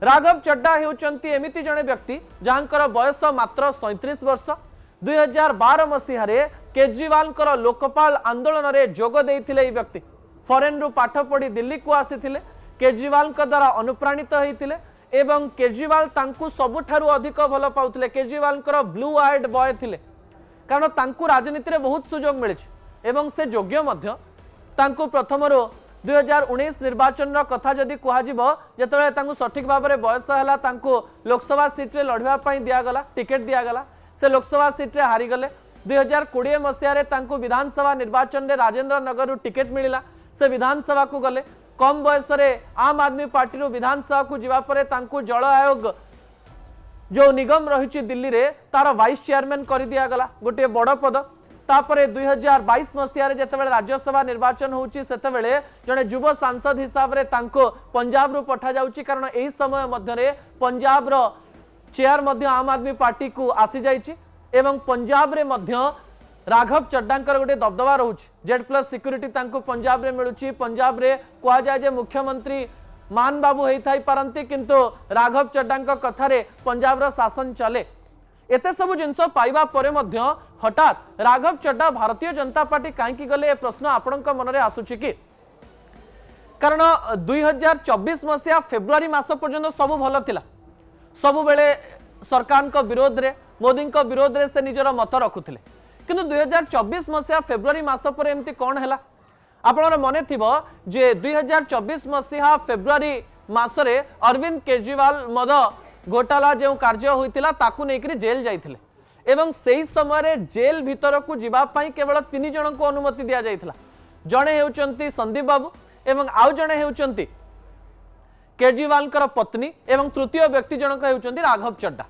राघव चड्डा होउचंती एमिति जने व्यक्ति जहांकर बयस मात्र 37 वर्ष 2012 मसीह केजरीवाल लोकपाल आंदोलन रे जोग देइथिले व्यक्ति फॉरेन रु पाठ पढ़ी दिल्ली को आसीथिले केजरीवाल द्वारा अनुप्राणित होइथिले एवं केजरीवाल तांकु सबुठारु अधिक भल पाउथिले केजरीवाल ब्लू आइड बॉय थिले कारण तांकु राजनीति रे बहुत सुजोग मिले एवं से योग्य मध्य तांकु प्रथमरो 2019 निर्वाचन कथा जदि कहुब जो सठिक भाव में बयस है लोकसभा सीट्रे लड़वा दिगला टिकेट दिगला से लोकसभा सीट्रे हारीगले 2020 मसीह विधानसभा निर्वाचन में राजेंद्र नगर टिकेट मिला से विधानसभा को गले कम बयस आम आदमी पार्टी विधानसभा को जावापर जल आयोग जो निगम रही दिल्ली रे तार वाइस चेयरमैन कर दिगला गोटे बड़ पद तापर 2022 मसीह जितेबाला राज्यसभा निर्वाचन होची सेतेबेले जड़े युव सांसद हिसाब से पंजाब रु पठा जाउची कारण एही समय मध्य पंजाब रो चेयर मध्य आम आदमी पार्टी को आसी जाइची एवं पंजाब रे मध्य राघव चड्डांकर गोटे दबदबा रोचे Z+ सिक्यूरीटी तांको पंजाब रे मिलुची पंजाब रे कहा जाए जे मुख्यमंत्री मान बाबू होई पारंती किंतु राघव चड्डांक कथारे पंजाब रो शासन चले एते सब जिनस पाइबा परे मध्य हठात राघव चड्डा भारतीय जनता पार्टी कहीं गले ए प्रश्न आपणक मनरे आसुची कि कारण 2024 मसीहा फेब्रुआरी मास पर्यंत सब भल थिला सब बेले सरकार को विरोध रे मोदी को विरोध रे से निजर मत रखुथिले किंतु 2024 मसीहा फेब्रुआरी मास पर एमती कौन है आपन मने थिबो जे 2024 मसीहा फेब्रुआरी मासरे अरविंद केजरीवाल मद घोटाला जो कार्य होइतिला ताकू नेकरी जेल जाइथिले एवं सेही समय जेल भीतर को जीवा पाई केवल 3 जन को अनुमति दिया जाइथिला जणे हेउचंती संदीप बाबू एवं आउ जणे हेउचंती केजरीवाल पत्नी एवं तृतीय व्यक्ति जनक हेउचंती राघव चड्डा